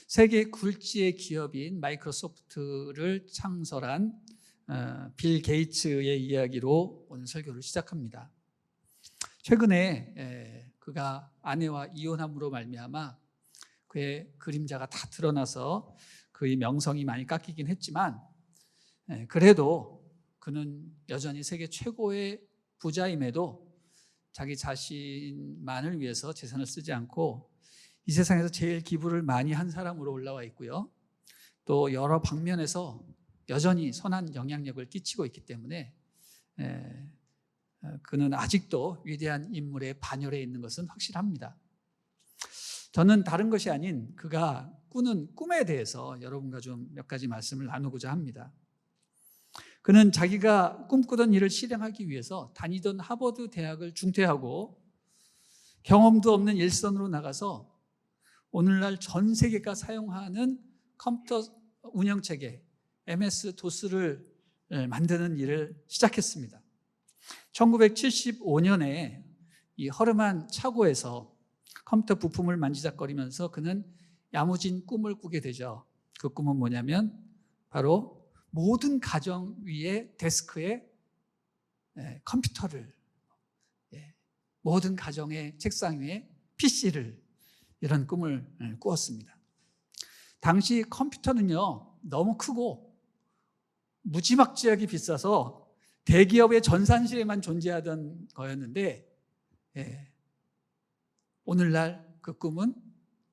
세계 굴지의 기업인 마이크로소프트를 창설한 빌 게이츠의 이야기로 오늘 설교를 시작합니다. 최근에 그가 아내와 이혼함으로 말미암아 그의 그림자가 다 드러나서 그의 명성이 많이 깎이긴 했지만, 그래도 그는 여전히 세계 최고의 부자임에도 자기 자신만을 위해서 재산을 쓰지 않고 이 세상에서 제일 기부를 많이 한 사람으로 올라와 있고요. 또 여러 방면에서 여전히 선한 영향력을 끼치고 있기 때문에 그는 아직도 위대한 인물의 반열에 있는 것은 확실합니다. 저는 다른 것이 아닌 그가 꾸는 꿈에 대해서 여러분과 좀 몇 가지 말씀을 나누고자 합니다. 그는 자기가 꿈꾸던 일을 실행하기 위해서 다니던 하버드 대학을 중퇴하고 경험도 없는 일선으로 나가서 오늘날 전 세계가 사용하는 컴퓨터 운영체계 MS-DOS를 만드는 일을 시작했습니다. 1975년에 이 허름한 차고에서 컴퓨터 부품을 만지작거리면서 그는 야무진 꿈을 꾸게 되죠. 그 꿈은 뭐냐면 바로 모든 가정 위에 데스크에 컴퓨터를, 모든 가정의 책상 위에 PC를, 이런 꿈을 꾸었습니다. 당시 컴퓨터는요, 너무 크고 무지막지하게 비싸서 대기업의 전산실에만 존재하던 거였는데, 오늘날 그 꿈은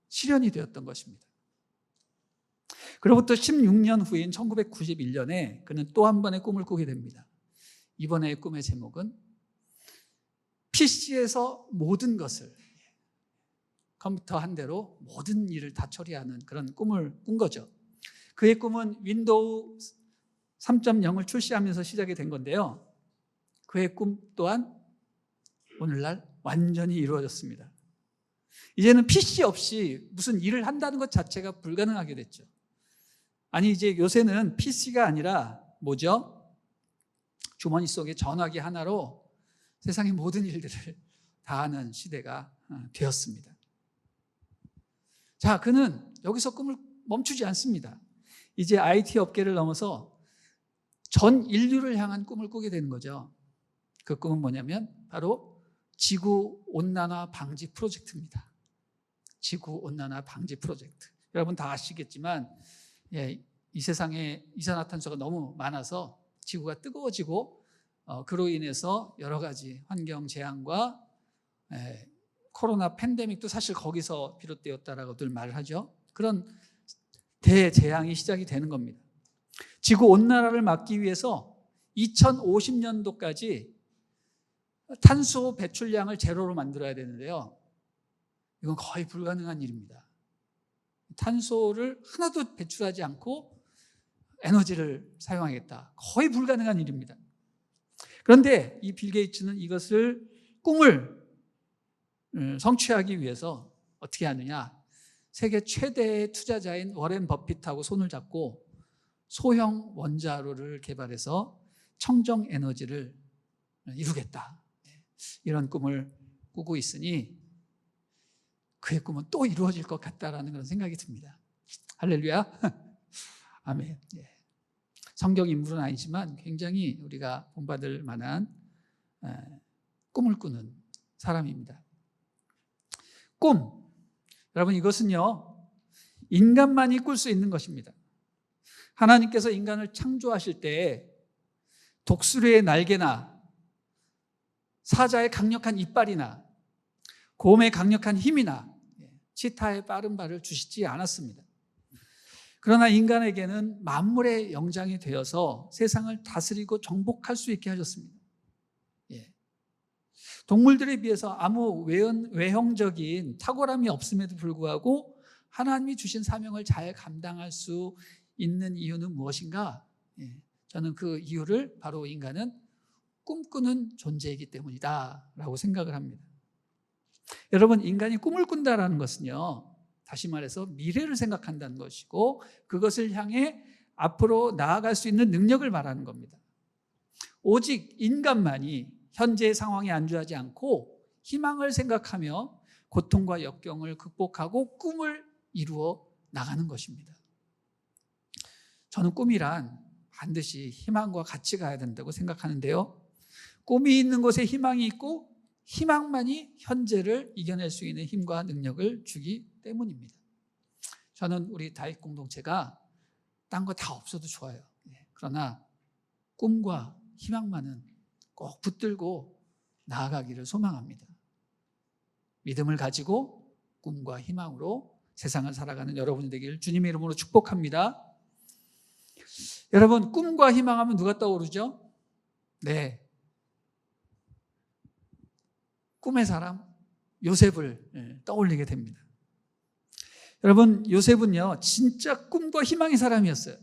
실현이 되었던 것입니다. 그로부터 16년 후인 1991년에 그는 또 한 번의 꿈을 꾸게 됩니다. 이번의 꿈의 제목은 PC에서 모든 것을, 컴퓨터 한 대로 모든 일을 다 처리하는 그런 꿈을 꾼 거죠. 그의 꿈은 윈도우 3.0을 출시하면서 시작이 된 건데요. 그의 꿈 또한 오늘날 완전히 이루어졌습니다. 이제는 PC 없이 무슨 일을 한다는 것 자체가 불가능하게 됐죠. 아니, 이제 요새는 PC가 아니라 뭐죠? 주머니 속에 전화기 하나로 세상의 모든 일들을 다 하는 시대가 되었습니다. 자, 그는 여기서 꿈을 멈추지 않습니다. 이제 IT 업계를 넘어서 전 인류를 향한 꿈을 꾸게 되는 거죠. 그 꿈은 뭐냐면 바로 지구온난화 방지 프로젝트입니다. 지구온난화 방지 프로젝트. 여러분 다 아시겠지만 이 세상에 이산화탄소가 너무 많아서 지구가 뜨거워지고 그로 인해서 여러 가지 환경 재앙과 코로나 팬데믹도 사실 거기서 비롯되었다라고들 말을 하죠. 그런 대재앙이 시작이 되는 겁니다. 지구온난화를 막기 위해서 2050년도까지 탄소 배출량을 제로로 만들어야 되는데요. 이건 거의 불가능한 일입니다. 탄소를 하나도 배출하지 않고 에너지를 사용하겠다. 거의 불가능한 일입니다. 그런데 이 빌 게이츠는 이것을 꿈을 성취하기 위해서 어떻게 하느냐? 세계 최대의 투자자인 워렌 버핏하고 손을 잡고 소형 원자로를 개발해서 청정 에너지를 이루겠다. 이런 꿈을 꾸고 있으니 그의 꿈은 또 이루어질 것 같다라는 그런 생각이 듭니다. 할렐루야. 아멘. 성경 인물은 아니지만 굉장히 우리가 본받을 만한 꿈을 꾸는 사람입니다. 꿈, 여러분, 이것은요 인간만이 꿀 수 있는 것입니다. 하나님께서 인간을 창조하실 때 독수리의 날개나 사자의 강력한 이빨이나 곰의 강력한 힘이나 치타의 빠른 발을 주시지 않았습니다. 그러나 인간에게는 만물의 영장이 되어서 세상을 다스리고 정복할 수 있게 하셨습니다. 동물들에 비해서 아무 외형적인 탁월함이 없음에도 불구하고 하나님이 주신 사명을 잘 감당할 수 있는 이유는 무엇인가? 저는 그 이유를 바로 인간은 꿈꾸는 존재이기 때문이다 라고 생각을 합니다. 여러분, 인간이 꿈을 꾼다라는 것은요, 다시 말해서 미래를 생각한다는 것이고 그것을 향해 앞으로 나아갈 수 있는 능력을 말하는 겁니다. 오직 인간만이 현재의 상황에 안주하지 않고 희망을 생각하며 고통과 역경을 극복하고 꿈을 이루어 나가는 것입니다. 저는 꿈이란 반드시 희망과 같이 가야 된다고 생각하는데요. 꿈이 있는 곳에 희망이 있고 희망만이 현재를 이겨낼 수 있는 힘과 능력을 주기 때문입니다. 저는 우리 다윗 공동체가 딴 거 다 없어도 좋아요. 그러나 꿈과 희망만은 꼭 붙들고 나아가기를 소망합니다. 믿음을 가지고 꿈과 희망으로 세상을 살아가는 여러분이 되기를 주님의 이름으로 축복합니다. 여러분, 꿈과 희망하면 누가 떠오르죠? 네, 꿈의 사람 요셉을 떠올리게 됩니다. 여러분, 요셉은요 진짜 꿈과 희망의 사람이었어요.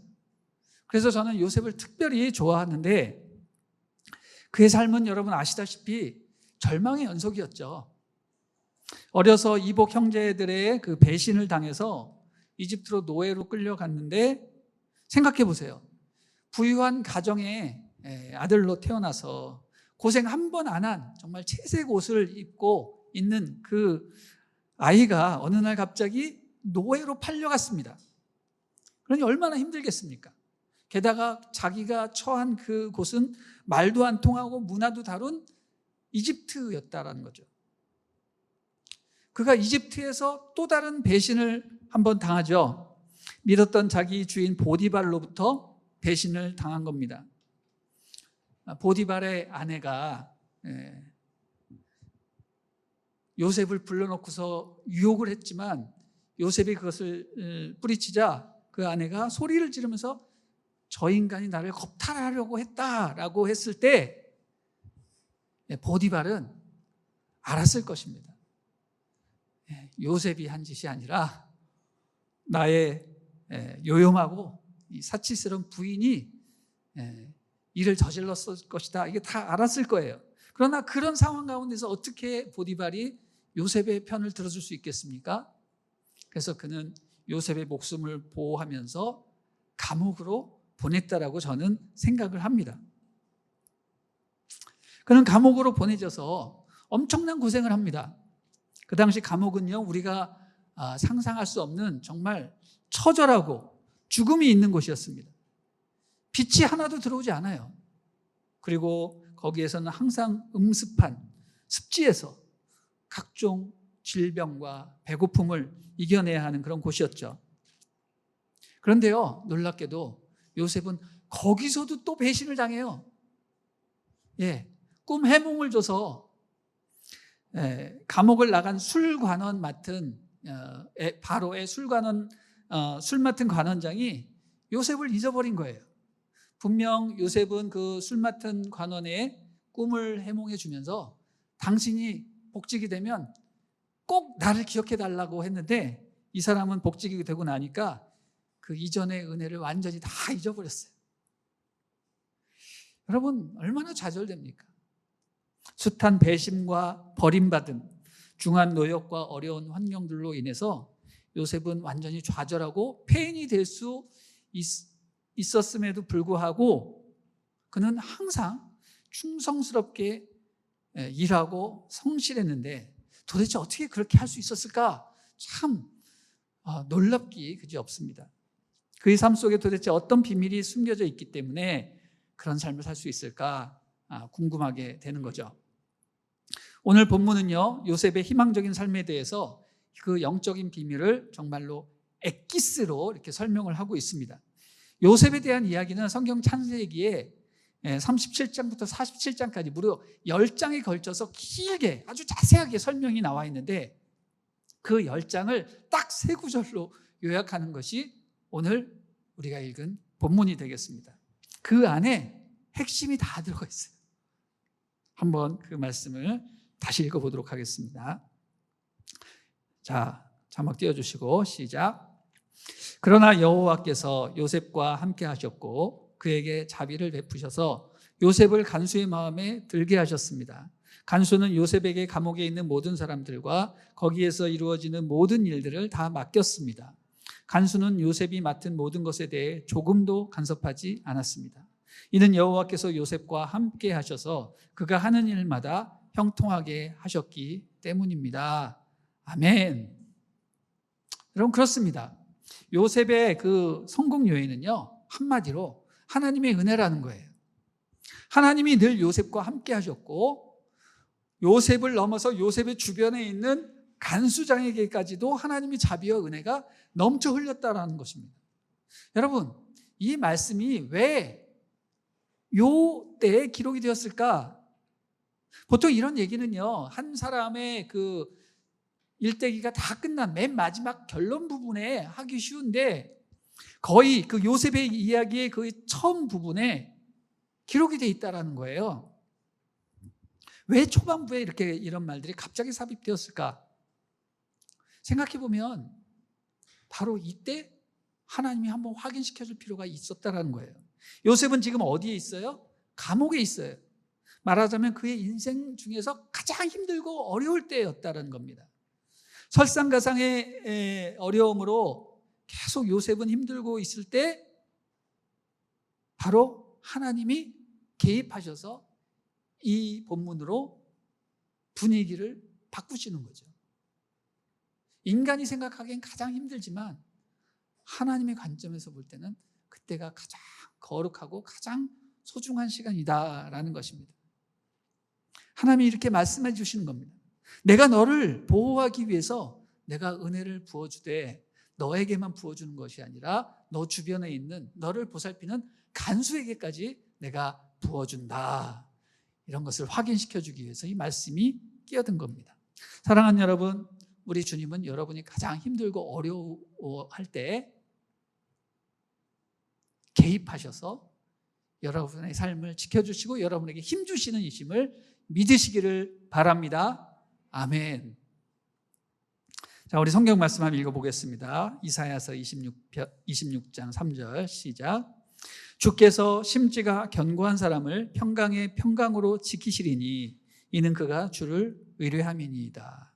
그래서 저는 요셉을 특별히 좋아하는데 그의 삶은 여러분 아시다시피 절망의 연속이었죠. 어려서 이복 형제들의 그 배신을 당해서 이집트로 노예로 끌려갔는데 생각해 보세요. 부유한 가정의 아들로 태어나서 고생 한 번 안 한 정말 채색 옷을 입고 있는 그 아이가 어느 날 갑자기 노예로 팔려갔습니다. 그러니 얼마나 힘들겠습니까? 게다가 자기가 처한 그 곳은 말도 안 통하고 문화도 다른 이집트였다라는 거죠. 그가 이집트에서 또 다른 배신을 한번 당하죠. 믿었던 자기 주인 보디발로부터 배신을 당한 겁니다. 보디발의 아내가 요셉을 불러놓고서 유혹을 했지만 요셉이 그것을 뿌리치자 그 아내가 소리를 지르면서 저 인간이 나를 겁탈하려고 했다라고 했을 때 보디발은 알았을 것입니다. 요셉이 한 짓이 아니라 나의 요염하고 사치스러운 부인이 일을 저질렀을 것이다. 이게 다 알았을 거예요. 그러나 그런 상황 가운데서 어떻게 보디발이 요셉의 편을 들어줄 수 있겠습니까? 그래서 그는 요셉의 목숨을 보호하면서 감옥으로 보냈다라고 저는 생각을 합니다. 그는 감옥으로 보내져서 엄청난 고생을 합니다. 그 당시 감옥은요 우리가 상상할 수 없는 정말 처절하고 죽음이 있는 곳이었습니다. 빛이 하나도 들어오지 않아요. 그리고 거기에서는 항상 음습한 습지에서 각종 질병과 배고픔을 이겨내야 하는 그런 곳이었죠. 그런데요 놀랍게도 요셉은 거기서도 또 배신을 당해요. 꿈 해몽을 줘서 감옥을 나간 술관원 맡은 바로의 술관원 술 맡은 관원장이 요셉을 잊어버린 거예요. 분명 요셉은 그 술 맡은 관원의 꿈을 해몽해 주면서 당신이 복직이 되면 꼭 나를 기억해 달라고 했는데 이 사람은 복직이 되고 나니까 그 이전의 은혜를 완전히 다 잊어버렸어요. 여러분 얼마나 좌절됩니까? 숱한 배신과 버림받음, 중한 노역과 어려운 환경들로 인해서 요셉은 완전히 좌절하고 폐인이 될 수 있었음에도 불구하고 그는 항상 충성스럽게 일하고 성실했는데 도대체 어떻게 그렇게 할 수 있었을까? 참 놀랍기 그지없습니다. 그의 삶 속에 도대체 어떤 비밀이 숨겨져 있기 때문에 그런 삶을 살 수 있을까 궁금하게 되는 거죠. 오늘 본문은요 요셉의 희망적인 삶에 대해서 그 영적인 비밀을 정말로 엑기스로 이렇게 설명을 하고 있습니다. 요셉에 대한 이야기는 성경 창세기에 37장부터 47장까지 무려 10장에 걸쳐서 길게 아주 자세하게 설명이 나와 있는데 그 10장을 딱 3구절로 요약하는 것이 오늘 우리가 읽은 본문이 되겠습니다. 그 안에 핵심이 다 들어가 있어요. 한번 그 말씀을 다시 읽어보도록 하겠습니다. 자, 자막 띄워주시고 시작. 그러나 여호와께서 요셉과 함께 하셨고 그에게 자비를 베푸셔서 요셉을 간수의 마음에 들게 하셨습니다. 간수는 요셉에게 감옥에 있는 모든 사람들과 거기에서 이루어지는 모든 일들을 다 맡겼습니다. 간수는 요셉이 맡은 모든 것에 대해 조금도 간섭하지 않았습니다. 이는 여호와께서 요셉과 함께 하셔서 그가 하는 일마다 형통하게 하셨기 때문입니다. 아멘. 여러분 그렇습니다. 요셉의 그 성공 요인은요, 한마디로 하나님의 은혜라는 거예요. 하나님이 늘 요셉과 함께 하셨고, 요셉을 넘어서 요셉의 주변에 있는 간수장에게까지도 하나님의 자비와 은혜가 넘쳐 흘렸다라는 것입니다. 여러분, 이 말씀이 왜 요 때에 기록이 되었을까? 보통 이런 얘기는요, 한 사람의 그 일대기가 다 끝난 맨 마지막 결론 부분에 하기 쉬운데, 거의 그 요셉의 이야기의 그 처음 부분에 기록이 돼 있다라는 거예요. 왜 초반부에 이렇게 이런 말들이 갑자기 삽입되었을까? 생각해 보면 바로 이때 하나님이 한번 확인시켜 줄 필요가 있었다라는 거예요. 요셉은 지금 어디에 있어요? 감옥에 있어요. 말하자면 그의 인생 중에서 가장 힘들고 어려울 때였다는 겁니다. 설상가상의 어려움으로 계속 요셉은 힘들고 있을 때 바로 하나님이 개입하셔서 이 본문으로 분위기를 바꾸시는 거죠. 인간이 생각하기엔 가장 힘들지만 하나님의 관점에서 볼 때는 그때가 가장 거룩하고 가장 소중한 시간이다라는 것입니다. 하나님이 이렇게 말씀해 주시는 겁니다. 내가 너를 보호하기 위해서 내가 은혜를 부어주되 너에게만 부어주는 것이 아니라 너 주변에 있는 너를 보살피는 간수에게까지 내가 부어준다. 이런 것을 확인시켜 주기 위해서 이 말씀이 끼어든 겁니다. 사랑하는 여러분, 우리 주님은 여러분이 가장 힘들고 어려워할 때 개입하셔서 여러분의 삶을 지켜주시고 여러분에게 힘주시는 이심을 믿으시기를 바랍니다. 아멘. 자, 우리 성경 말씀 한번 읽어보겠습니다. 이사야서 26장 3절 시작. 주께서 심지가 견고한 사람을 평강의 평강으로 지키시리니 이는 그가 주를 의뢰함이니이다.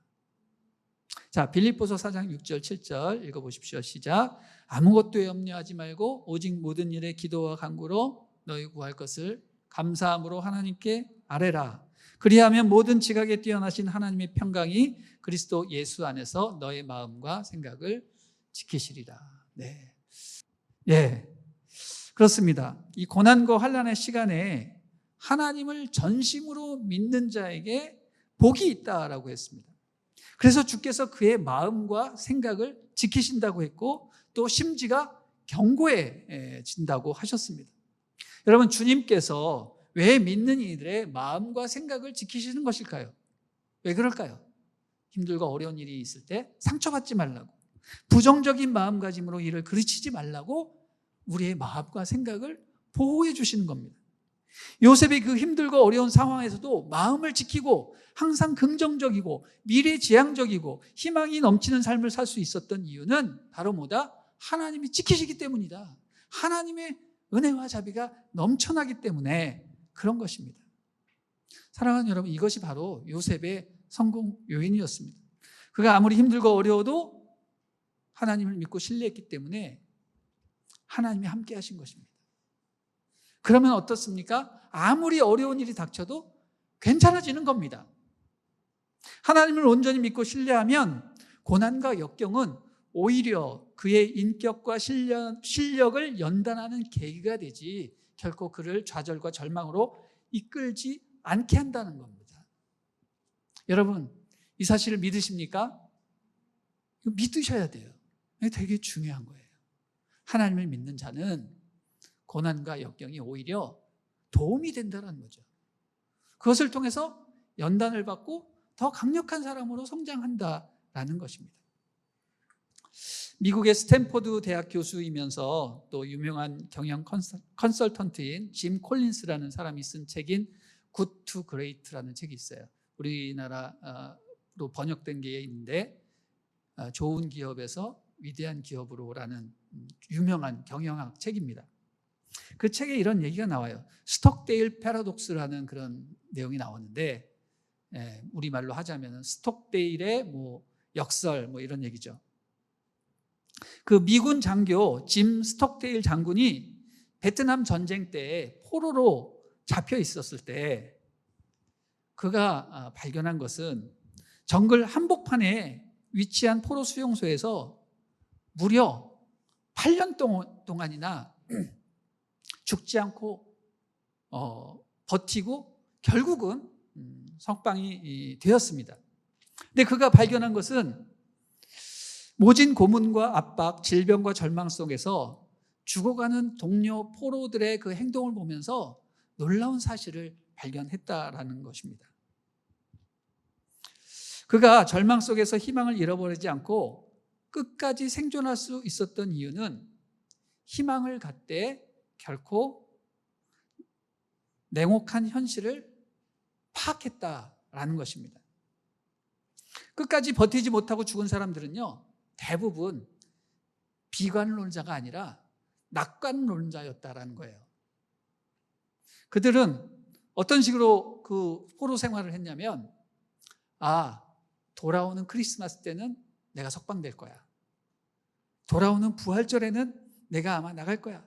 자, 빌립보서 4장 6절 7절 읽어보십시오. 시작. 아무것도 염려하지 말고 오직 모든 일에 기도와 간구로 너희 구할 것을 감사함으로 하나님께 아뢰라. 그리하면 모든 지각에 뛰어나신 하나님의 평강이 그리스도 예수 안에서 너의 마음과 생각을 지키시리라. 네. 예. 그렇습니다. 이 고난과 환난의 시간에 하나님을 전심으로 믿는 자에게 복이 있다라고 했습니다. 그래서 주께서 그의 마음과 생각을 지키신다고 했고 또 심지가 견고해진다고 하셨습니다. 여러분, 주님께서 왜 믿는 이들의 마음과 생각을 지키시는 것일까요? 왜 그럴까요? 힘들고 어려운 일이 있을 때 상처받지 말라고, 부정적인 마음가짐으로 이를 그르치지 말라고 우리의 마음과 생각을 보호해 주시는 겁니다. 요셉이 그 힘들고 어려운 상황에서도 마음을 지키고 항상 긍정적이고 미래지향적이고 희망이 넘치는 삶을 살 수 있었던 이유는 바로 뭐다? 하나님이 지키시기 때문이다. 하나님의 은혜와 자비가 넘쳐나기 때문에 그런 것입니다. 사랑하는 여러분, 이것이 바로 요셉의 성공 요인이었습니다. 그가 아무리 힘들고 어려워도 하나님을 믿고 신뢰했기 때문에 하나님이 함께 하신 것입니다. 그러면 어떻습니까? 아무리 어려운 일이 닥쳐도 괜찮아지는 겁니다. 하나님을 온전히 믿고 신뢰하면 고난과 역경은 오히려 그의 인격과 실력을 연단하는 계기가 되지 결코 그를 좌절과 절망으로 이끌지 않게 한다는 겁니다. 여러분, 이 사실을 믿으십니까? 이거 믿으셔야 돼요. 이게 되게 중요한 거예요. 하나님을 믿는 자는 고난과 역경이 오히려 도움이 된다는 거죠. 그것을 통해서 연단을 받고 더 강력한 사람으로 성장한다라는 것입니다. 미국의 스탠포드 대학 교수이면서 또 유명한 경영 컨설턴트인 짐 콜린스라는 사람이 쓴 책인 Good to Great라는 책이 있어요. 우리나라로 번역된 게 있는데 좋은 기업에서 위대한 기업으로라는 유명한 경영학 책입니다. 그 책에 이런 얘기가 나와요. 스톡데일 패러독스라는 그런 내용이 나오는데 우리말로 하자면 스톡데일의 역설 이런 얘기죠. 그 미군 장교 짐 스톡데일 장군이 베트남 전쟁 때 포로로 잡혀 있었을 때 그가 발견한 것은 정글 한복판에 위치한 포로 수용소에서 무려 8년 동안이나 죽지 않고 버티고 결국은 석방이 되었습니다. 근데 그가 발견한 것은 모진 고문과 압박, 질병과 절망 속에서 죽어가는 동료 포로들의 그 행동을 보면서 놀라운 사실을 발견했다라는 것입니다. 그가 절망 속에서 희망을 잃어버리지 않고 끝까지 생존할 수 있었던 이유는 희망을 갖되 결코 냉혹한 현실을 파악했다라는 것입니다. 끝까지 버티지 못하고 죽은 사람들은요, 대부분 비관론자가 아니라 낙관론자였다라는 거예요. 그들은 어떤 식으로 그 포로 생활을 했냐면, 돌아오는 크리스마스 때는 내가 석방될 거야. 돌아오는 부활절에는 내가 아마 나갈 거야.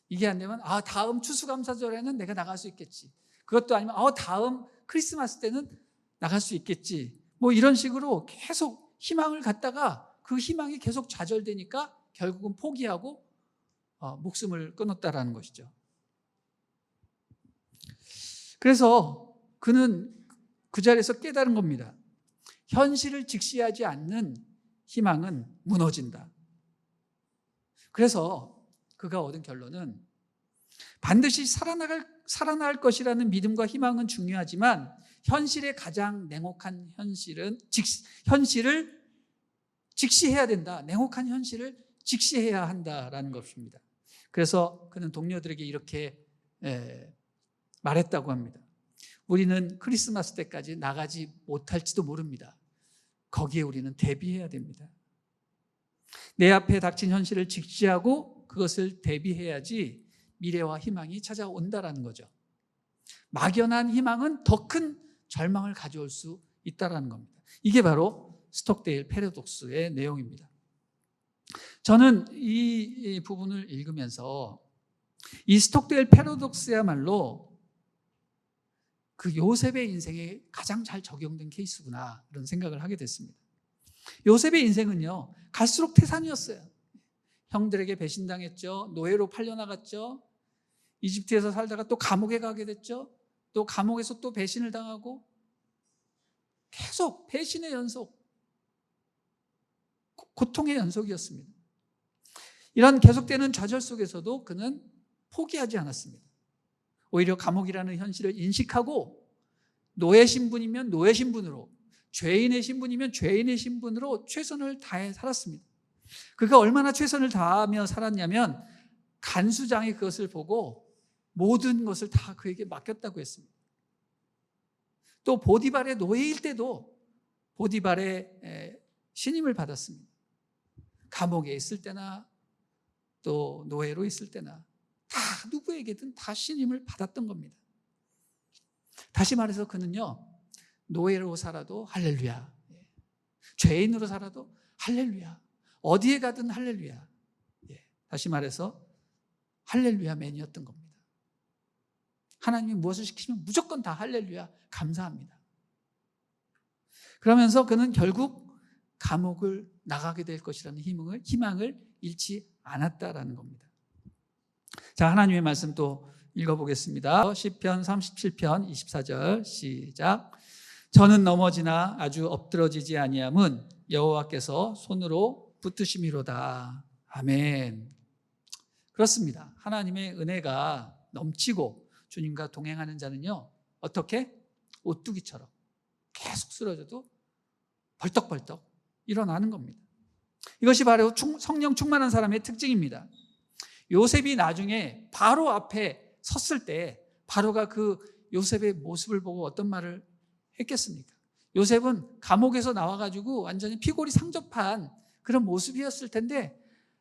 이게 안 되면 다음 추수감사절에는 내가 나갈 수 있겠지. 그것도 아니면 다음 크리스마스 때는 나갈 수 있겠지. 뭐 이런 식으로 계속 희망을 갖다가 그 희망이 계속 좌절되니까 결국은 포기하고 목숨을 끊었다라는 것이죠. 그래서 그는 그 자리에서 깨달은 겁니다. 현실을 직시하지 않는 희망은 무너진다. 그래서 그가 얻은 결론은 반드시 살아날 것이라는 믿음과 희망은 중요하지만 현실의 가장 냉혹한 현실을 직시해야 된다. 냉혹한 현실을 직시해야 한다라는 것입니다. 그래서 그는 동료들에게 이렇게 말했다고 합니다. 우리는 크리스마스 때까지 나가지 못할지도 모릅니다. 거기에 우리는 대비해야 됩니다. 내 앞에 닥친 현실을 직시하고 그것을 대비해야지 미래와 희망이 찾아온다라는 거죠. 막연한 희망은 더 큰 절망을 가져올 수 있다라는 겁니다. 이게 바로 스톡데일 패러독스의 내용입니다. 저는 이 부분을 읽으면서 이 스톡데일 패러독스야말로 그 요셉의 인생에 가장 잘 적용된 케이스구나 이런 생각을 하게 됐습니다. 요셉의 인생은요, 갈수록 태산이었어요. 형들에게 배신당했죠. 노예로 팔려나갔죠. 이집트에서 살다가 또 감옥에 가게 됐죠. 또 감옥에서 또 배신을 당하고 계속 배신의 연속, 고통의 연속이었습니다. 이런 계속되는 좌절 속에서도 그는 포기하지 않았습니다. 오히려 감옥이라는 현실을 인식하고 노예 신분이면 노예 신분으로, 죄인의 신분이면 죄인의 신분으로 최선을 다해 살았습니다. 그가 얼마나 최선을 다하며 살았냐면 간수장이 그것을 보고 모든 것을 다 그에게 맡겼다고 했습니다. 또 보디발의 노예일 때도 보디발의 신임을 받았습니다. 감옥에 있을 때나 또 노예로 있을 때나 다 누구에게든 다 신임을 받았던 겁니다. 다시 말해서 그는요, 노예로 살아도 할렐루야, 죄인으로 살아도 할렐루야, 어디에 가든 할렐루야, 다시 말해서 할렐루야 맨이었던 겁니다. 하나님이 무엇을 시키시면 무조건 다 할렐루야, 감사합니다. 그러면서 그는 결국 감옥을 나가게 될 것이라는 희망을 잃지 않았다라는 겁니다. 자, 하나님의 말씀 또 읽어보겠습니다. 시편 37편 24절 시작. 저는 넘어지나 아주 엎드러지지 아니함은 여호와께서 손으로 붙드심이로다. 아멘. 그렇습니다. 하나님의 은혜가 넘치고 주님과 동행하는 자는요, 어떻게? 오뚜기처럼 계속 쓰러져도 벌떡벌떡 일어나는 겁니다. 이것이 바로 성령 충만한 사람의 특징입니다. 요셉이 나중에 바로 앞에 섰을 때 바로가 그 요셉의 모습을 보고 어떤 말을 했겠습니까? 요셉은 감옥에서 나와가지고 완전히 피골이 상접한 그런 모습이었을 텐데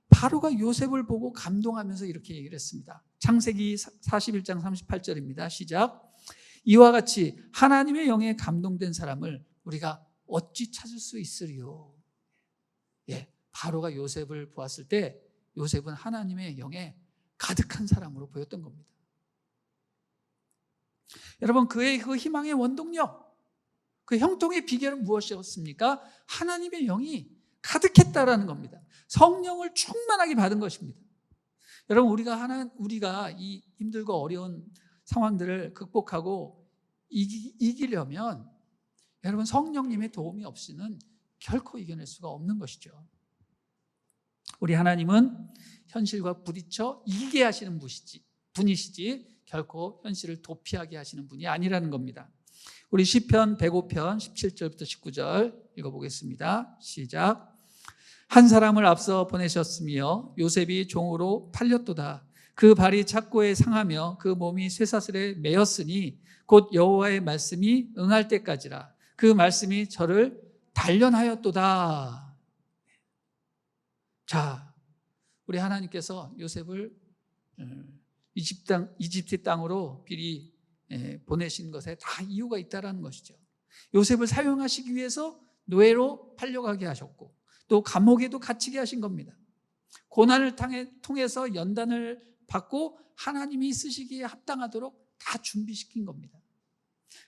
바로가 요셉을 보고 감동하면서 이렇게 얘기를 했습니다. 창세기 41장 38절입니다. 시작. 이와 같이 하나님의 영에 감동된 사람을 우리가 어찌 찾을 수 있으리요. 바로가 요셉을 보았을 때 요셉은 하나님의 영에 가득한 사람으로 보였던 겁니다. 여러분, 그의 그 희망의 원동력, 그 형통의 비결은 무엇이었습니까? 하나님의 영이 가득했다라는 겁니다. 성령을 충만하게 받은 것입니다. 여러분, 우리가 이 힘들고 어려운 상황들을 극복하고 이기려면 여러분, 성령님의 도움이 없이는 결코 이겨낼 수가 없는 것이죠. 우리 하나님은 현실과 부딪혀 이기게 하시는 분이시지 결코 현실을 도피하게 하시는 분이 아니라는 겁니다. 우리 시편 105편 17절부터 19절 읽어보겠습니다. 시작. 한 사람을 앞서 보내셨으며 요셉이 종으로 팔렸도다. 그 발이 착고에 상하며 그 몸이 쇠사슬에 매였으니 곧 여호와의 말씀이 응할 때까지라. 그 말씀이 저를 단련하였도다. 자, 우리 하나님께서 요셉을 이집트 땅으로 미리 보내신 것에 다 이유가 있다는 것이죠. 요셉을 사용하시기 위해서 노예로 팔려가게 하셨고 또 감옥에도 갇히게 하신 겁니다. 고난을 통해서 연단을 받고 하나님이 쓰시기에 합당하도록 다 준비시킨 겁니다.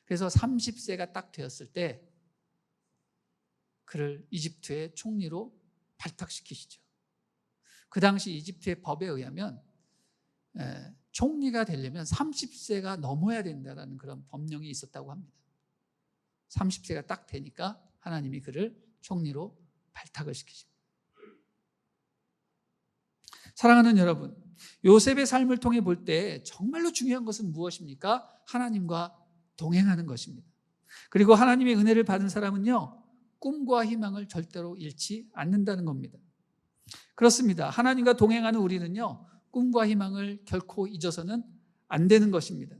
그래서 30세가 딱 되었을 때 그를 이집트의 총리로 발탁시키시죠. 그 당시 이집트의 법에 의하면 총리가 되려면 30세가 넘어야 된다는 그런 법령이 있었다고 합니다. 30세가 딱 되니까 하나님이 그를 총리로 발탁을 시키십니다. 사랑하는 여러분, 요셉의 삶을 통해 볼 때 정말로 중요한 것은 무엇입니까? 하나님과 동행하는 것입니다. 그리고 하나님의 은혜를 받은 사람은요, 꿈과 희망을 절대로 잃지 않는다는 겁니다. 그렇습니다. 하나님과 동행하는 우리는요, 꿈과 희망을 결코 잊어서는 안 되는 것입니다.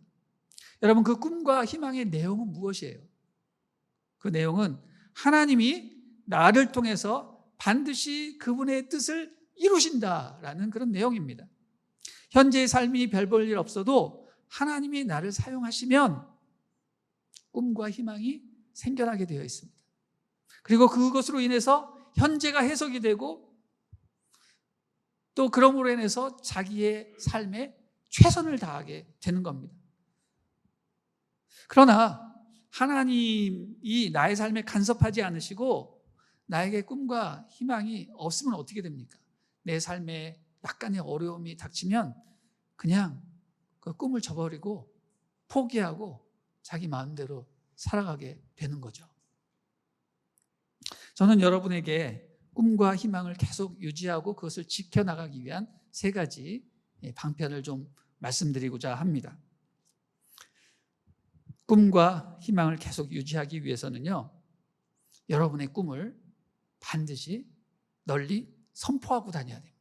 여러분, 그 꿈과 희망의 내용은 무엇이에요? 그 내용은 하나님이 나를 통해서 반드시 그분의 뜻을 이루신다라는 그런 내용입니다. 현재의 삶이 별 볼 일 없어도 하나님이 나를 사용하시면 꿈과 희망이 생겨나게 되어 있습니다. 그리고 그것으로 인해서 현재가 해석이 되고 또 그러므로 인해서 자기의 삶에 최선을 다하게 되는 겁니다. 그러나 하나님이 나의 삶에 간섭하지 않으시고 나에게 꿈과 희망이 없으면 어떻게 됩니까? 내 삶에 약간의 어려움이 닥치면 그냥 그 꿈을 저버리고 포기하고 자기 마음대로 살아가게 되는 거죠. 저는 여러분에게 꿈과 희망을 계속 유지하고 그것을 지켜나가기 위한 3가지 방편을 좀 말씀드리고자 합니다. 꿈과 희망을 계속 유지하기 위해서는요, 여러분의 꿈을 반드시 널리 선포하고 다녀야 됩니다.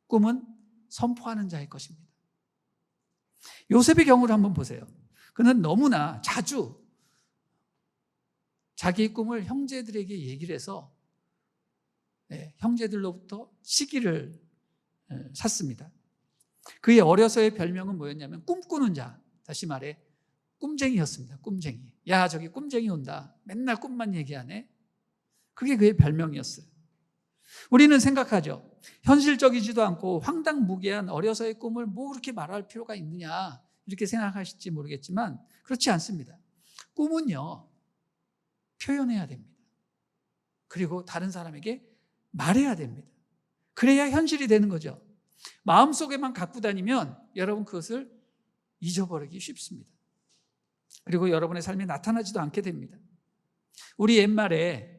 꿈은 선포하는 자의 것입니다. 요셉의 경우를 한번 보세요. 그는 너무나 자주 자기의 꿈을 형제들에게 얘기를 해서 형제들로부터 시기를 샀습니다. 그의 어려서의 별명은 뭐였냐면 꿈꾸는 자, 다시 말해 꿈쟁이였습니다. 꿈쟁이. 야, 저기 꿈쟁이 온다. 맨날 꿈만 얘기하네. 그게 그의 별명이었어요. 우리는 생각하죠. 현실적이지도 않고 황당무계한 어려서의 꿈을 뭐 그렇게 말할 필요가 있느냐 이렇게 생각하실지 모르겠지만 그렇지 않습니다. 꿈은요, 표현해야 됩니다. 그리고 다른 사람에게 말해야 됩니다. 그래야 현실이 되는 거죠. 마음속에만 갖고 다니면 여러분 그것을 잊어버리기 쉽습니다. 그리고 여러분의 삶에 나타나지도 않게 됩니다. 우리 옛말에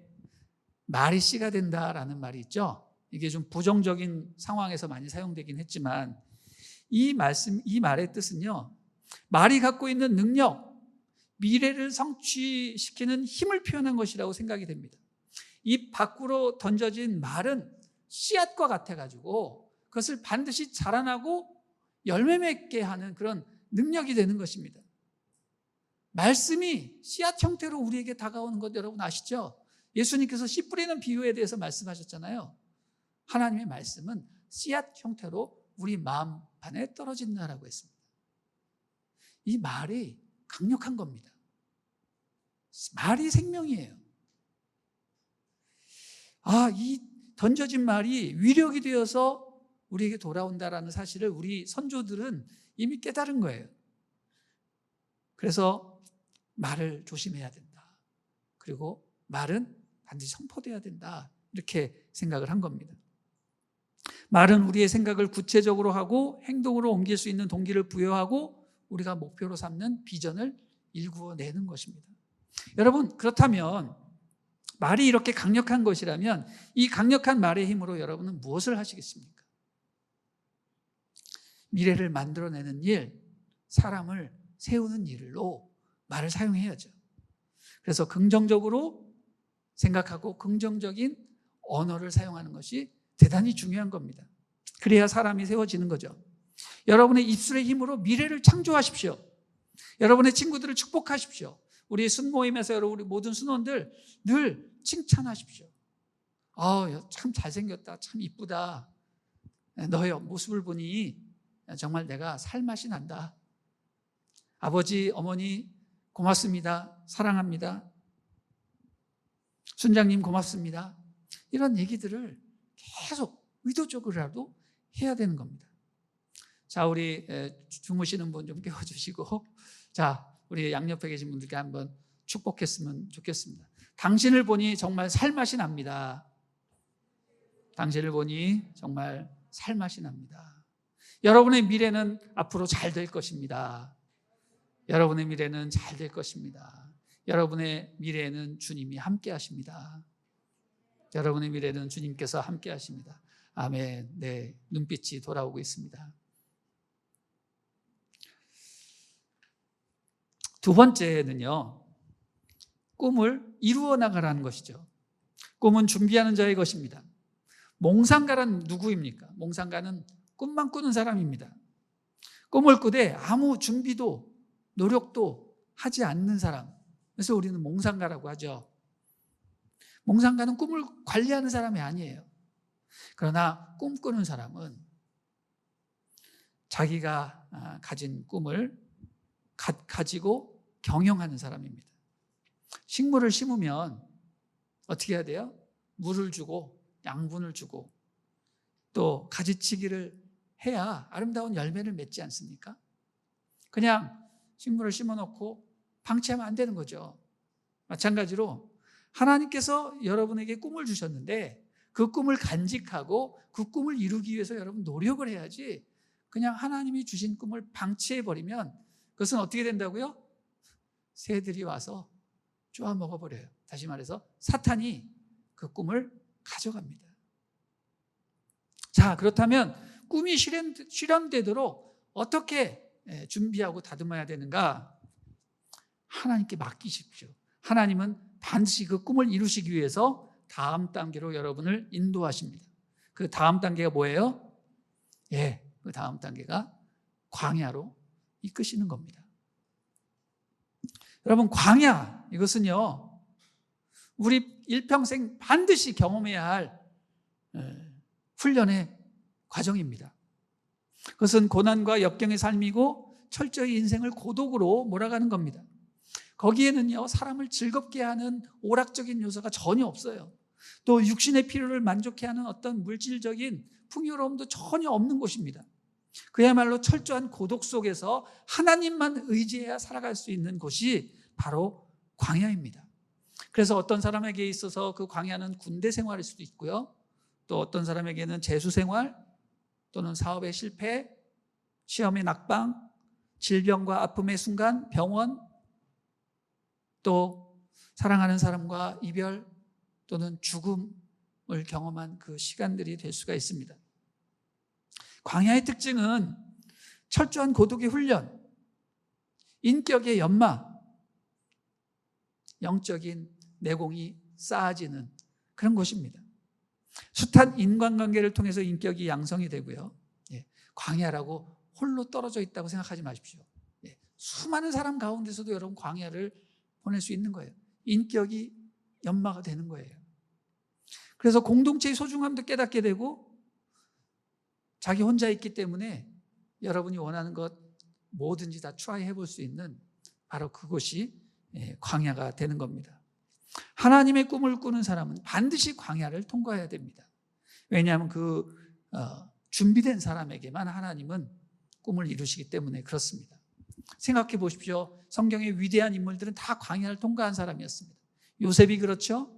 말이 씨가 된다라는 말이 있죠. 이게 좀 부정적인 상황에서 많이 사용되긴 했지만 이 말의 뜻은요, 말이 갖고 있는 능력, 미래를 성취시키는 힘을 표현한 것이라고 생각이 됩니다. 입 밖으로 던져진 말은 씨앗과 같아가지고 그것을 반드시 자라나고 열매 맺게 하는 그런 능력이 되는 것입니다. 말씀이 씨앗 형태로 우리에게 다가오는 것 여러분 아시죠? 예수님께서 씨 뿌리는 비유에 대해서 말씀하셨잖아요. 하나님의 말씀은 씨앗 형태로 우리 마음판에 떨어진다라고 했습니다. 이 말이 강력한 겁니다. 말이 생명이에요. 이 던져진 말이 위력이 되어서 우리에게 돌아온다라는 사실을 우리 선조들은 이미 깨달은 거예요. 그래서 말을 조심해야 된다. 그리고 말은 반드시 선포돼야 된다. 이렇게 생각을 한 겁니다. 말은 우리의 생각을 구체적으로 하고 행동으로 옮길 수 있는 동기를 부여하고 우리가 목표로 삼는 비전을 일구어내는 것입니다. 여러분, 그렇다면 말이 이렇게 강력한 것이라면 이 강력한 말의 힘으로 여러분은 무엇을 하시겠습니까? 미래를 만들어내는 일, 사람을 세우는 일로 말을 사용해야죠. 그래서 긍정적으로 생각하고 긍정적인 언어를 사용하는 것이 대단히 중요한 겁니다. 그래야 사람이 세워지는 거죠. 여러분의 입술의 힘으로 미래를 창조하십시오. 여러분의 친구들을 축복하십시오. 우리 순모임에서 우리 모든 순원들 늘 칭찬하십시오. 참 잘생겼다, 참 이쁘다, 너의 모습을 보니 정말 내가 살맛이 난다. 아버지, 어머니 고맙습니다. 사랑합니다. 순장님 고맙습니다. 이런 얘기들을 계속 의도적으로라도 해야 되는 겁니다. 자, 우리 주무시는 분 좀 깨워주시고, 자, 우리 양옆에 계신 분들께 한번 축복했으면 좋겠습니다. 당신을 보니 정말 살맛이 납니다. 당신을 보니 정말 살맛이 납니다. 여러분의 미래는 앞으로 잘 될 것입니다. 여러분의 미래는 잘 될 것입니다. 여러분의 미래에는 주님이 함께 하십니다. 여러분의 미래는 주님께서 함께 하십니다. 아멘. 네, 눈빛이 돌아오고 있습니다. 두 번째는요, 꿈을 이루어 나가라는 것이죠. 꿈은 준비하는 자의 것입니다. 몽상가란 누구입니까? 몽상가는 꿈만 꾸는 사람입니다. 꿈을 꾸되 아무 준비도 노력도 하지 않는 사람, 그래서 우리는 몽상가라고 하죠. 몽상가는 꿈을 관리하는 사람이 아니에요. 그러나 꿈꾸는 사람은 자기가 가진 꿈을 가지고 경영하는 사람입니다. 식물을 심으면 어떻게 해야 돼요? 물을 주고 양분을 주고 또 가지치기를 해야 아름다운 열매를 맺지 않습니까? 그냥 식물을 심어놓고 방치하면 안 되는 거죠. 마찬가지로 하나님께서 여러분에게 꿈을 주셨는데 그 꿈을 간직하고 그 꿈을 이루기 위해서 여러분 노력을 해야지, 그냥 하나님이 주신 꿈을 방치해버리면 그것은 어떻게 된다고요? 새들이 와서 쪼아 먹어버려요. 다시 말해서 사탄이 그 꿈을 가져갑니다. 자, 그렇다면 꿈이 실현되도록 어떻게 준비하고 다듬어야 되는가? 하나님께 맡기십시오. 하나님은 반드시 그 꿈을 이루시기 위해서 다음 단계로 여러분을 인도하십니다. 그 다음 단계가 뭐예요? 그 다음 단계가 광야로 이끄시는 겁니다. 여러분, 광야, 이것은요, 우리 일평생 반드시 경험해야 할 훈련의 과정입니다. 그것은 고난과 역경의 삶이고 철저히 인생을 고독으로 몰아가는 겁니다. 거기에는요, 사람을 즐겁게 하는 오락적인 요소가 전혀 없어요. 또 육신의 필요를 만족해 하는 어떤 물질적인 풍요로움도 전혀 없는 곳입니다. 그야말로 철저한 고독 속에서 하나님만 의지해야 살아갈 수 있는 곳이 바로 광야입니다. 그래서 어떤 사람에게 있어서 그 광야는 군대 생활일 수도 있고요, 또 어떤 사람에게는 재수 생활 또는 사업의 실패, 시험의 낙방, 질병과 아픔의 순간, 병원, 또 사랑하는 사람과 이별 또는 죽음을 경험한 그 시간들이 될 수가 있습니다. 광야의 특징은 철저한 고독의 훈련, 인격의 연마, 영적인 내공이 쌓아지는 그런 곳입니다. 숱한 인간관계를 통해서 인격이 양성이 되고요. 광야라고 홀로 떨어져 있다고 생각하지 마십시오. 수많은 사람 가운데서도 여러분 광야를 보낼 수 있는 거예요. 인격이 연마가 되는 거예요. 그래서 공동체의 소중함도 깨닫게 되고, 자기 혼자 있기 때문에 여러분이 원하는 것 뭐든지 다 트라이 해볼 수 있는 바로 그것이 광야가 되는 겁니다. 하나님의 꿈을 꾸는 사람은 반드시 광야를 통과해야 됩니다. 왜냐하면 그 준비된 사람에게만 하나님은 꿈을 이루시기 때문에 그렇습니다. 생각해 보십시오. 성경의 위대한 인물들은 다 광야를 통과한 사람이었습니다. 요셉이 그렇죠.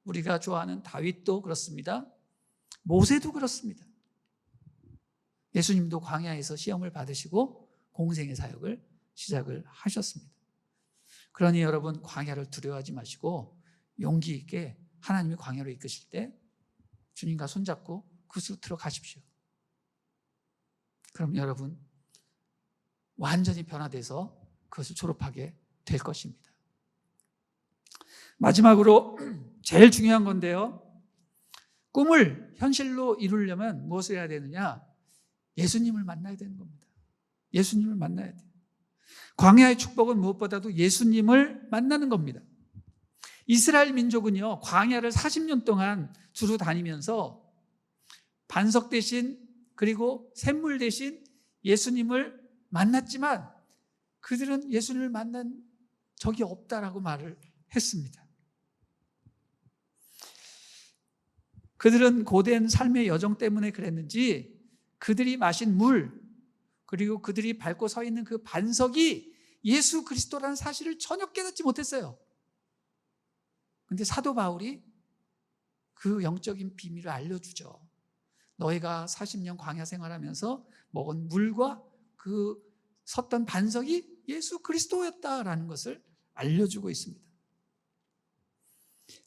우리가 좋아하는 다윗도 그렇습니다. 모세도 그렇습니다. 예수님도 광야에서 시험을 받으시고 공생의 사역을 시작을 하셨습니다. 그러니 여러분, 광야를 두려워하지 마시고 용기 있게 하나님이 광야로 이끄실 때 주님과 손잡고 그곳으로 들어가십시오. 그럼 여러분 완전히 변화돼서 그것을 졸업하게 될 것입니다. 마지막으로 제일 중요한 건데요, 꿈을 현실로 이루려면 무엇을 해야 되느냐? 예수님을 만나야 되는 겁니다. 예수님을 만나야 돼요. 광야의 축복은 무엇보다도 예수님을 만나는 겁니다. 이스라엘 민족은요, 광야를 40년 동안 두루 다니면서 반석 대신, 그리고 샘물 대신 예수님을 만났지만 그들은 예수님을 만난 적이 없다라고 말을 했습니다. 그들은 고된 삶의 여정 때문에 그랬는지 그들이 마신 물, 그리고 그들이 밟고 서 있는 그 반석이 예수 그리스도라는 사실을 전혀 깨닫지 못했어요. 그런데 사도 바울이 그 영적인 비밀을 알려주죠. 너희가 40년 광야 생활하면서 먹은 물과 그 섰던 반석이 예수 그리스도였다라는 것을 알려주고 있습니다.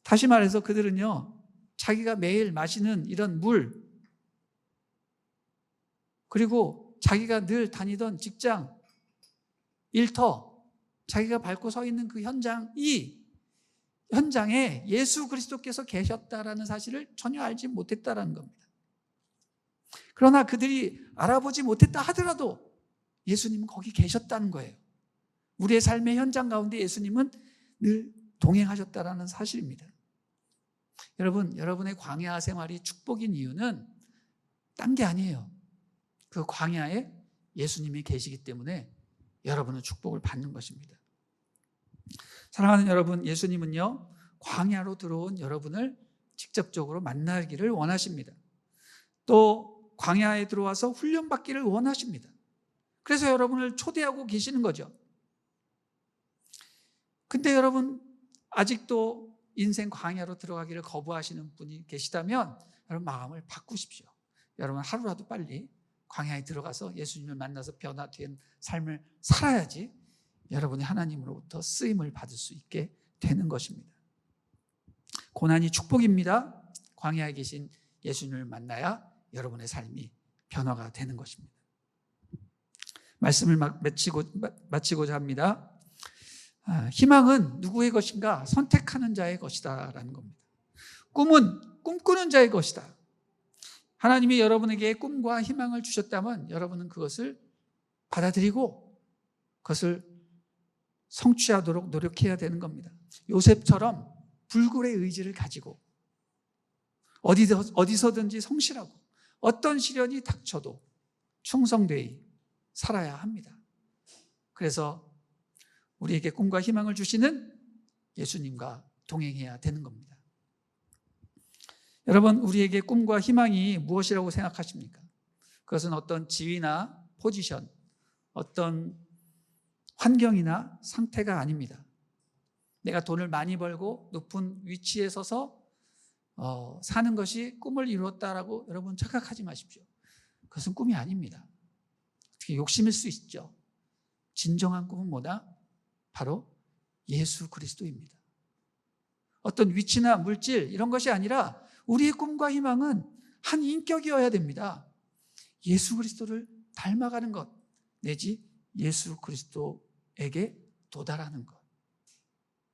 다시 말해서 그들은요, 자기가 매일 마시는 이런 물, 그리고 자기가 늘 다니던 직장, 일터, 자기가 밟고 서 있는 그 현장에 예수 그리스도께서 계셨다라는 사실을 전혀 알지 못했다라는 겁니다. 그러나 그들이 알아보지 못했다 하더라도 예수님은 거기 계셨다는 거예요. 우리의 삶의 현장 가운데 예수님은 늘 동행하셨다라는 사실입니다. 여러분, 여러분의 광야 생활이 축복인 이유는 딴 게 아니에요. 그 광야에 예수님이 계시기 때문에 여러분은 축복을 받는 것입니다. 사랑하는 여러분, 예수님은요, 광야로 들어온 여러분을 직접적으로 만나기를 원하십니다. 또 광야에 들어와서 훈련받기를 원하십니다. 그래서 여러분을 초대하고 계시는 거죠. 근데 여러분, 아직도 인생 광야로 들어가기를 거부하시는 분이 계시다면 여러분 마음을 바꾸십시오. 여러분 하루라도 빨리 광야에 들어가서 예수님을 만나서 변화된 삶을 살아야지 여러분이 하나님으로부터 쓰임을 받을 수 있게 되는 것입니다. 고난이 축복입니다. 광야에 계신 예수님을 만나야 여러분의 삶이 변화가 되는 것입니다. 말씀을 마치고자 합니다. 희망은 누구의 것인가? 선택하는 자의 것이다 라는 겁니다. 꿈은 꿈꾸는 자의 것이다. 하나님이 여러분에게 꿈과 희망을 주셨다면 여러분은 그것을 받아들이고 그것을 성취하도록 노력해야 되는 겁니다. 요셉처럼 불굴의 의지를 가지고 어디서든지 성실하고 어떤 시련이 닥쳐도 충성되이 살아야 합니다. 그래서 우리에게 꿈과 희망을 주시는 예수님과 동행해야 되는 겁니다. 여러분, 우리에게 꿈과 희망이 무엇이라고 생각하십니까? 그것은 어떤 지위나 포지션, 어떤 환경이나 상태가 아닙니다. 내가 돈을 많이 벌고 높은 위치에 서서 사는 것이 꿈을 이루었다라고 여러분 착각하지 마십시오. 그것은 꿈이 아닙니다. 어떻게 욕심일 수 있죠. 진정한 꿈은 뭐다? 바로 예수 그리스도입니다. 어떤 위치나 물질 이런 것이 아니라 우리의 꿈과 희망은 한 인격이어야 됩니다. 예수 그리스도를 닮아가는 것, 내지 예수 그리스도에게 도달하는 것.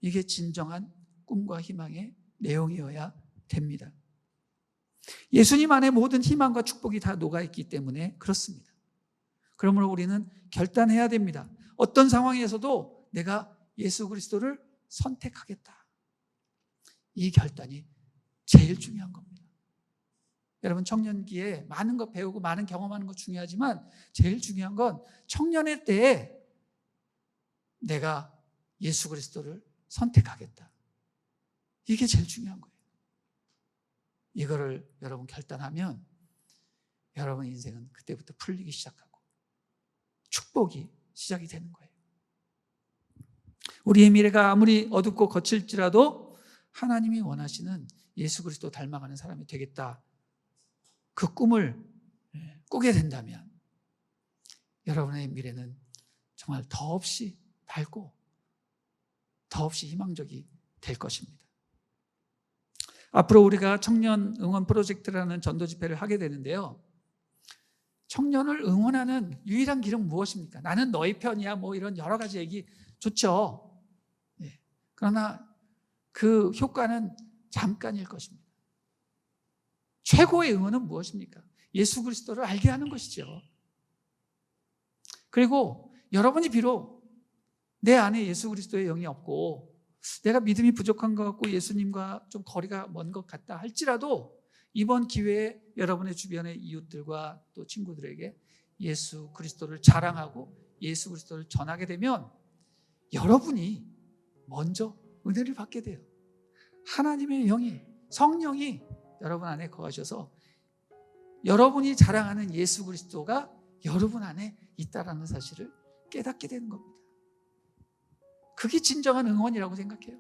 이게 진정한 꿈과 희망의 내용이어야 됩니다. 예수님 안에 모든 희망과 축복이 다 녹아있기 때문에 그렇습니다. 그러므로 우리는 결단해야 됩니다. 어떤 상황에서도 내가 예수 그리스도를 선택하겠다. 이 결단이 제일 중요한 겁니다. 여러분, 청년기에 많은 거 배우고 많은 경험하는 거 중요하지만 제일 중요한 건 청년의 때에 내가 예수 그리스도를 선택하겠다. 이게 제일 중요한 거예요. 이거를 여러분 결단하면 여러분 인생은 그때부터 풀리기 시작하고 축복이 시작이 되는 거예요. 우리의 미래가 아무리 어둡고 거칠지라도 하나님이 원하시는 예수 그리스도 닮아가는 사람이 되겠다. 그 꿈을 꾸게 된다면 여러분의 미래는 정말 더없이 밝고 더없이 희망적이 될 것입니다. 앞으로 우리가 청년 응원 프로젝트라는 전도 집회를 하게 되는데요. 청년을 응원하는 유일한 길은 무엇입니까? 나는 너희 편이야, 뭐 이런 여러 가지 얘기 좋죠. 그러나 그 효과는 잠깐일 것입니다. 최고의 응원은 무엇입니까? 예수 그리스도를 알게 하는 것이죠. 그리고 여러분이 비록 내 안에 예수 그리스도의 영이 없고 내가 믿음이 부족한 것 같고 예수님과 좀 거리가 먼 것 같다 할지라도 이번 기회에 여러분의 주변의 이웃들과 또 친구들에게 예수 그리스도를 자랑하고 예수 그리스도를 전하게 되면 여러분이 먼저 은혜를 받게 돼요. 하나님의 영이, 성령이 여러분 안에 거하셔서 여러분이 자랑하는 예수 그리스도가 여러분 안에 있다라는 사실을 깨닫게 되는 겁니다. 그게 진정한 응원이라고 생각해요.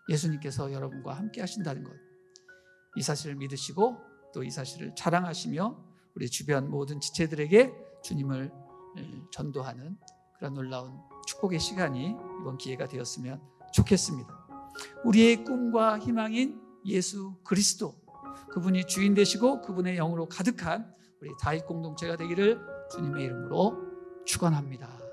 예수님께서 여러분과 함께 하신다는 것, 이 사실을 믿으시고 또 이 사실을 자랑하시며 우리 주변 모든 지체들에게 주님을 전도하는 그런 놀라운 축복의 시간이 이번 기회가 되었으면 좋겠습니다. 우리의 꿈과 희망인 예수 그리스도, 그분이 주인 되시고 그분의 영으로 가득한 우리 다윗 공동체가 되기를 주님의 이름으로 축원합니다.